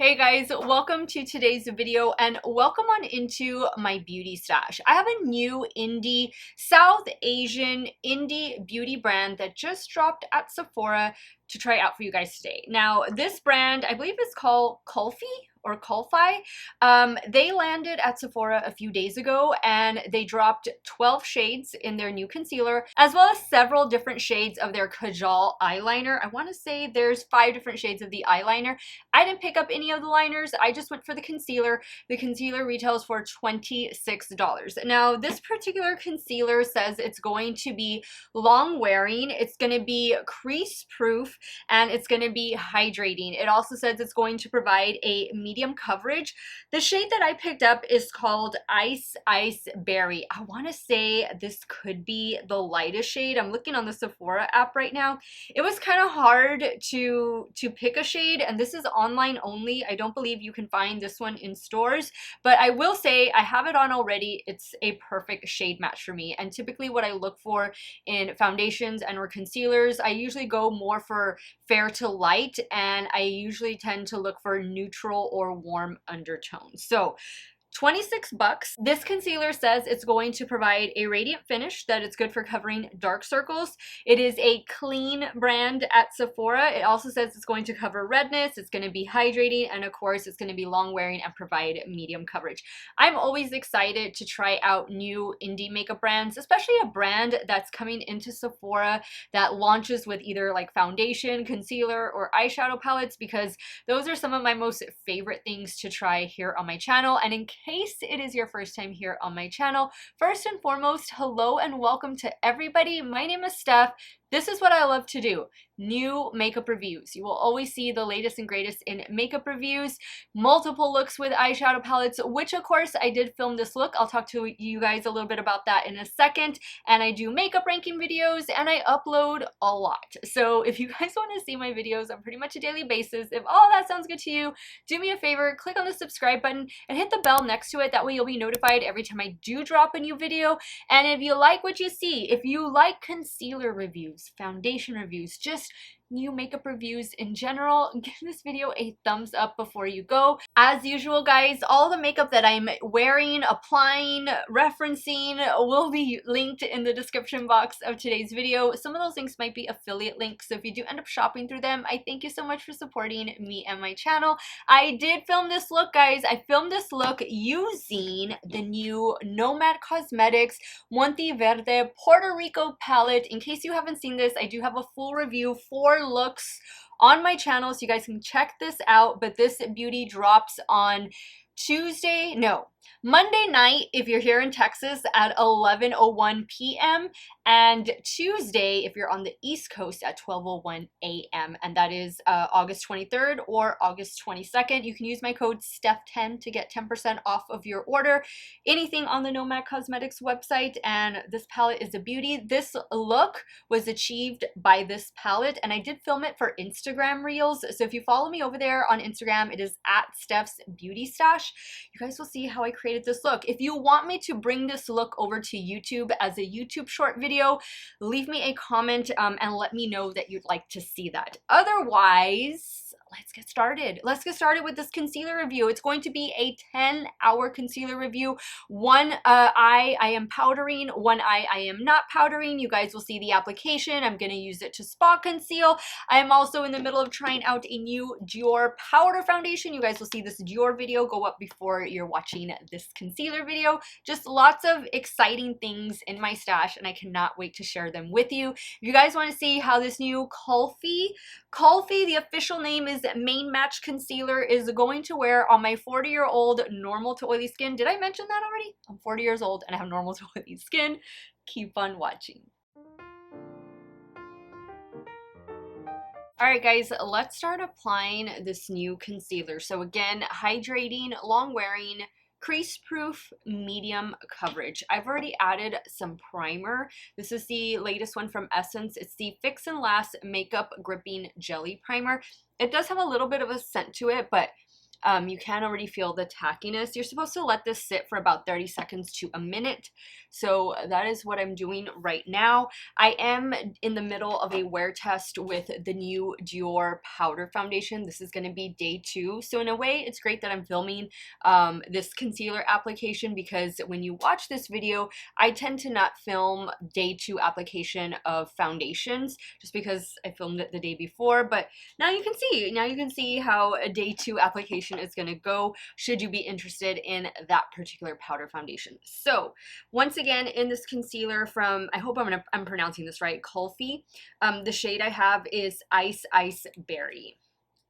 Hey guys, welcome to today's video and welcome on into my beauty stash. I have a new indie South Asian indie beauty brand that just dropped at Sephora to try out for you guys today. Now this brand, I believe is called Kulfi or Kulfi. They landed at Sephora a few days ago and they dropped 12 shades in their new concealer as well as several different shades of their Kajal eyeliner. I want to say there's 5 different shades of the eyeliner. I didn't pick up any of the liners. I just went for the concealer. The concealer retails for $26. Now this particular concealer says it's going to be long wearing, it's going to be crease proof, and it's going to be hydrating. It also says it's going to provide a medium coverage. The shade that I picked up is called Ice Berry. I want to say this could be the lightest shade. I'm looking on the Sephora app right now. It was kind of hard to pick a shade, and this is online only. I don't believe you can find this one in stores, but I will say I have it on already. It's a perfect shade match for me, and typically what I look for in foundations and or concealers, I usually go more for fair to light, and I usually tend to look for neutral or warm undertones. So $26. This concealer says it's going to provide a radiant finish, that it's good for covering dark circles. It is a clean brand at Sephora. It also says it's going to cover redness, it's going to be hydrating, and of course it's going to be long wearing and provide medium coverage. I'm always excited to try out new indie makeup brands, especially a brand that's coming into Sephora that launches with either like foundation, concealer, or eyeshadow palettes, because those are some of my most favorite things to try here on my channel. And in case it is your first time here on my channel, first and foremost, hello and welcome to everybody. My name is Steph. This is what I love to do, new makeup reviews. You will always see the latest and greatest in makeup reviews, multiple looks with eyeshadow palettes, which of course I did film this look. I'll talk to you guys a little bit about that in a second. And I do makeup ranking videos and I upload a lot. So if you guys want to see my videos on pretty much a daily basis, if all that sounds good to you, do me a favor, click on the subscribe button and hit the bell next to it. That way you'll be notified every time I do drop a new video. And if you like what you see, if you like concealer reviews, foundation reviews, just new makeup reviews in general, give this video a thumbs up before you go. As usual guys, all the makeup that I'm wearing, applying, referencing will be linked in the description box of today's video. Some of those links might be affiliate links, so if you do end up shopping through them, I thank you so much for supporting me and my channel. I did film this look guys. I filmed this look using the new Nomad Cosmetics Monte Verde Puerto Rico palette. In case you haven't seen this, I do have a full review for looks on my channel, so you guys can check this out. But this beauty drops on Monday night if you're here in Texas at 11:01 p.m. and Tuesday if you're on the East Coast at 12:01 a.m. and that is August 23rd or August 22nd. You can use my code STEPH10 to get 10% off of your order. Anything on the Nomad Cosmetics website, and this palette is a beauty. This look was achieved by this palette, and I did film it for Instagram Reels. So if you follow me over there on Instagram, it is at Steph's Beauty Stash. You guys will see how I created this look. If you want me to bring this look over to YouTube as a YouTube short video, leave me a comment and let me know that you'd like to see that. Otherwise, let's get started. Let's get started with this concealer review. It's going to be a 10-hour concealer review. One eye I am powdering, one eye I am not powdering. You guys will see the application. I'm going to use it to spot conceal. I am also in the middle of trying out a new Dior powder foundation. You guys will see this Dior video go up before you're watching this concealer video. Just lots of exciting things in my stash, and I cannot wait to share them with you. If you guys want to see how this new Kulfi, the official name is Main Match Concealer, is going to wear on my 40-year-old normal to oily skin. Did I mention that already? I'm 40 years old and I have normal to oily skin. Keep on watching. Alright guys, let's start applying this new concealer. So again, hydrating, long wearing, crease proof, medium coverage. I've already added some primer. This is the latest one from Essence. It's the Fix and Last Makeup Gripping Jelly Primer. It does have a little bit of a scent to it, but You can already feel the tackiness. You're supposed to let this sit for about 30 seconds to a minute. So that is what I'm doing right now. I am in the middle of a wear test with the new Dior powder foundation. This is going to be day 2. So in a way, it's great that I'm filming this concealer application, because when you watch this video, I tend to not film day 2 application of foundations just because I filmed it the day before. But now you can see how a day 2 application is going to go should you be interested in that particular powder foundation. So once again, in this concealer from, I hope I'm pronouncing this right, Kulfi, the shade I have is Ice Berry.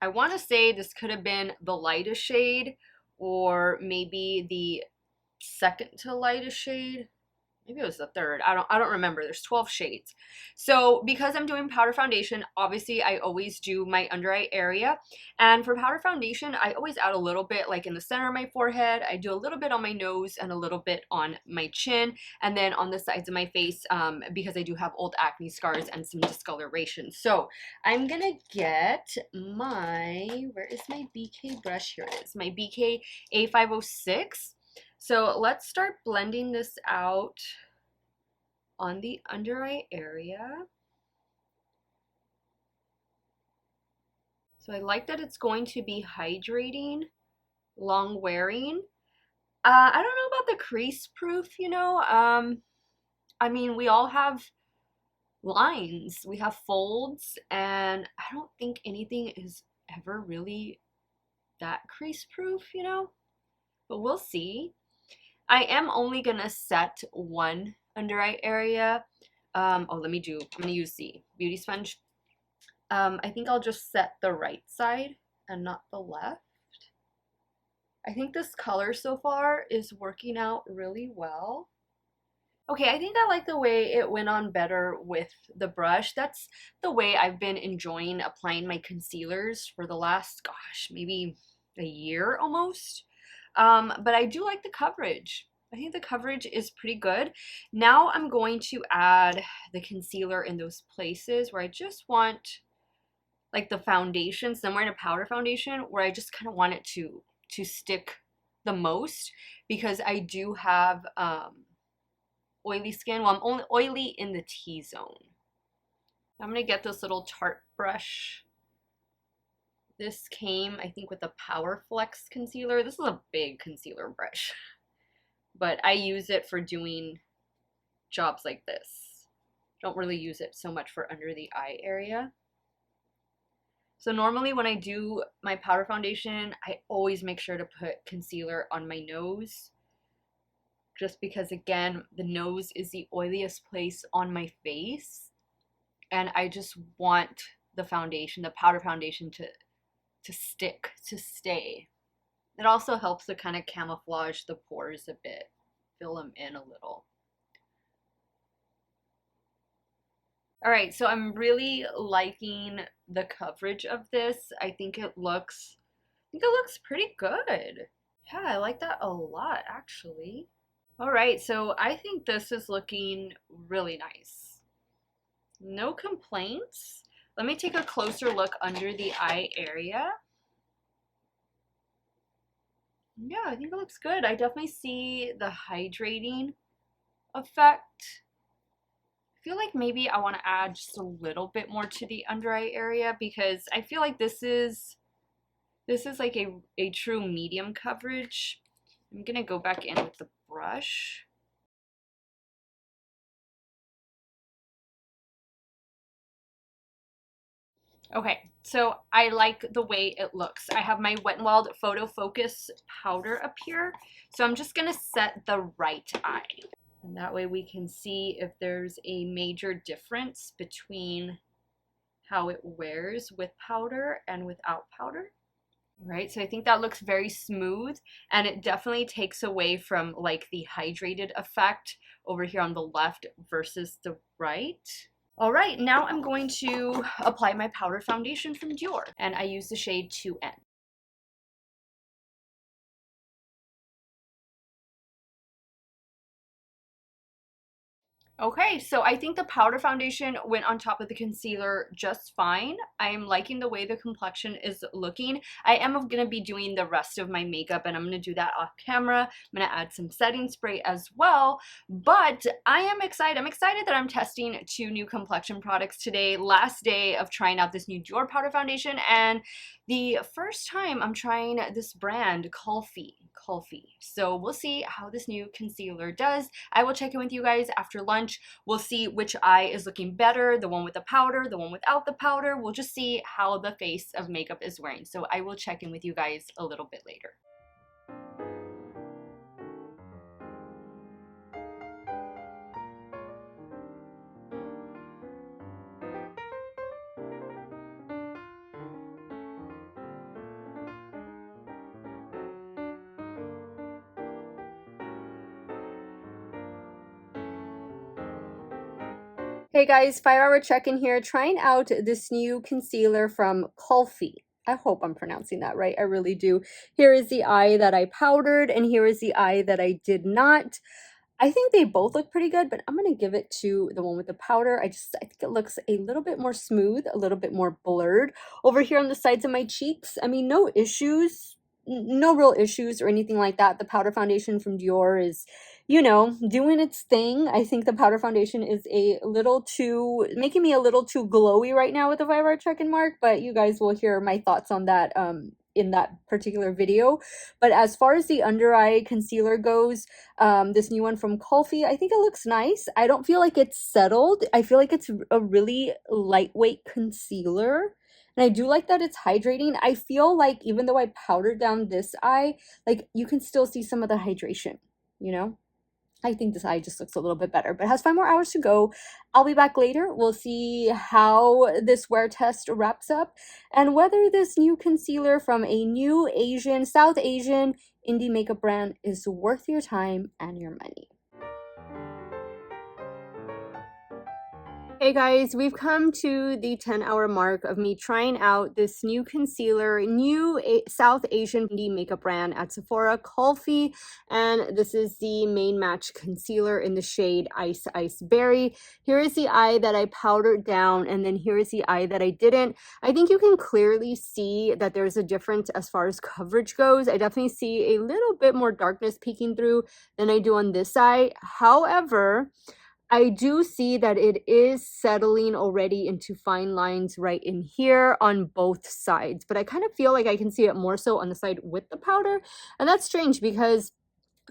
I want to say this could have been the lightest shade, or maybe the second to lightest shade. Maybe it was the third. I don't remember. There's 12 shades. So because I'm doing powder foundation, obviously I always do my under eye area. And for powder foundation, I always add a little bit like in the center of my forehead. I do a little bit on my nose and a little bit on my chin. And then on the sides of my face, because I do have old acne scars and some discoloration. So I'm going to get my, where is my BK brush? Here it is. My BK A506. So let's start blending this out on the under eye area. So I like that it's going to be hydrating, long wearing. I don't know about the crease proof, you know. I mean, we all have lines, we have folds, and I don't think anything is ever really that crease proof, you know. But we'll see. I am only gonna set one under eye area. I'm gonna use the beauty sponge. I think I'll just set the right side and not the left. I think this color so far is working out really well. Okay, I think I like the way it went on better with the brush. That's the way I've been enjoying applying my concealers for the last, gosh, maybe a year almost. But I do like the coverage. I think the coverage is pretty good. Now I'm going to add the concealer in those places where I just want like the foundation, somewhere in a powder foundation, where I just kind of want it to stick the most, because I do have oily skin. Well, I'm only oily in the T-zone. I'm gonna get this little Tarte brush. This came, I think, with the Power Flex concealer. This is a big concealer brush, but I use it for doing jobs like this. Don't really use it so much for under the eye area. So normally when I do my powder foundation, I always make sure to put concealer on my nose, just because, again, the nose is the oiliest place on my face, and I just want the foundation, the powder foundation, to stick, to stay. It also helps to kind of camouflage the pores a bit, fill them in a little. All right, so I'm really liking the coverage of this. I think it looks pretty good. Yeah, I like that a lot, actually. All right, so I think this is looking really nice. No complaints. Let me take a closer look under the eye area. Yeah, I think it looks good. I definitely see the hydrating effect. I feel like maybe I want to add just a little bit more to the under eye area, because I feel like this is like a true medium coverage. I'm gonna go back in with the brush. Okay, so I like the way it looks. I have my Wet n Wild Photo Focus powder up here, so I'm just gonna set the right eye. And that way we can see if there's a major difference between how it wears with powder and without powder. All right, so I think that looks very smooth, and it definitely takes away from like the hydrated effect over here on the left versus the right. All right, now I'm going to apply my powder foundation from Dior, and I use the shade 2N. Okay, so I think the powder foundation went on top of the concealer just fine. I am liking the way the complexion is looking. I am going to be doing the rest of my makeup, and I'm going to do that off camera. I'm going to add some setting spray as well, but I am excited. I'm excited that I'm testing 2 new complexion products today. Last day of trying out this new Dior powder foundation, and the first time I'm trying this brand, Kulfi. So we'll see how this new concealer does. I will check in with you guys after lunch. We'll see which eye is looking better, the one with the powder, the one without the powder. We'll just see how the face of makeup is wearing. So I will check in with you guys a little bit later. Hey guys, 5-hour check-in here, trying out this new concealer from Kulfi. I hope I'm pronouncing that right. I really do. Here is the eye that I powdered, and here is the eye that I did not. I think they both look pretty good, but I'm going to give it to the one with the powder. I think it looks a little bit more smooth, a little bit more blurred. Over here on the sides of my cheeks, I mean, no issues. No real issues or anything like that. The powder foundation from Dior is, you know, doing its thing. I think the powder foundation is making me a little too glowy right now with the 5-hour check-in mark, but you guys will hear my thoughts on that in that particular video. But as far as the under eye concealer goes, this new one from Kulfi, I think it looks nice. I don't feel like it's settled. I feel like it's a really lightweight concealer. And I do like that it's hydrating. I feel like even though I powdered down this eye, like you can still see some of the hydration, you know? I think this eye just looks a little bit better, but it has 5 more hours to go. I'll be back later. We'll see how this wear test wraps up and whether this new concealer from a new South Asian indie makeup brand is worth your time and your money. Hey guys, we've come to the 10-hour mark of me trying out this new concealer, South Asian indie makeup brand at Sephora, Kulfi, and this is the main match concealer in the shade Ice Berry. Here is the eye that I powdered down, and then here is the eye that I didn't. I think you can clearly see that there's a difference as far as coverage goes. I definitely see a little bit more darkness peeking through than I do on this eye. However, I do see that it is settling already into fine lines right in here on both sides, but I kind of feel like I can see it more so on the side with the powder, and that's strange because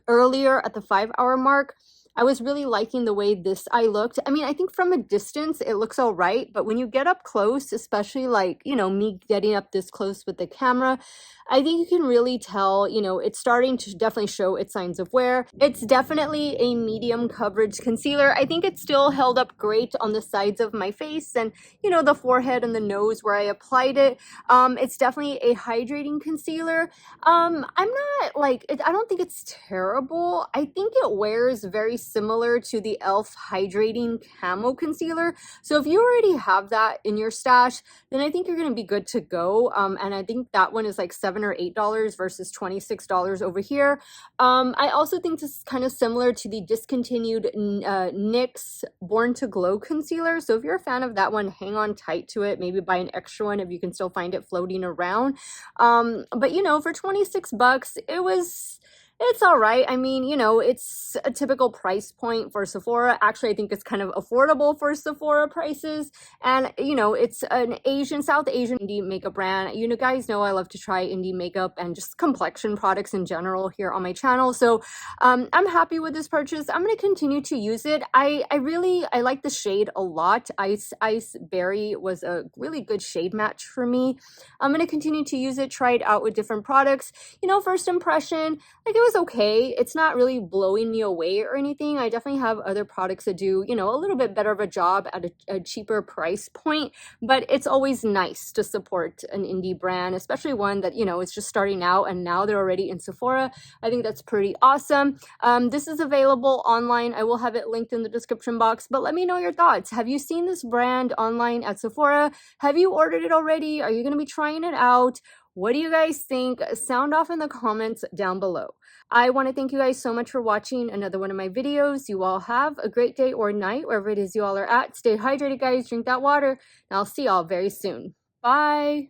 earlier at the 5-hour mark, I was really liking the way this eye looked. I mean, I think from a distance it looks all right, but when you get up close, especially like, you know, me getting up this close with the camera, I think you can really tell, you know, it's starting to definitely show its signs of wear. It's definitely a medium coverage concealer. I think it still held up great on the sides of my face and, you know, the forehead and the nose where I applied it. It's definitely a hydrating concealer. I'm not like, I don't think it's terrible. I think it wears very similar to the e.l.f. Hydrating Camo Concealer. So if you already have that in your stash, then I think you're going to be good to go. And I think that one is like $7 or $8 versus $26 over here. I also think this is kind of similar to the discontinued NYX Born to Glow Concealer. So if you're a fan of that one, hang on tight to it. Maybe buy an extra one if you can still find it floating around. But you know, for 26 bucks, it's all right. I mean, you know, it's a typical price point for Sephora. Actually, I think it's kind of affordable for Sephora prices. And, you know, it's an South Asian indie makeup brand. You know, guys know I love to try indie makeup and just complexion products in general here on my channel. So I'm happy with this purchase. I'm going to continue to use it. I like the shade a lot. Ice Berry was a really good shade match for me. I'm going to continue to use it, try it out with different products. You know, first impression, like it was okay. It's not really blowing me away or anything. I definitely have other products that do, you know, a little bit better of a job at a cheaper price point, but it's always nice to support an indie brand, especially one that, you know, is just starting out and now they're already in Sephora. I think that's pretty awesome. This is available online. I will have it linked in the description box, but let me know your thoughts. Have you seen this brand online at Sephora? Have you ordered it already? Are you going to be trying it out? What do you guys think? Sound off in the comments down below. I want to thank you guys so much for watching another one of my videos. You all have a great day or night, wherever it is you all are at. Stay hydrated, guys. Drink that water, and I'll see y'all very soon. Bye!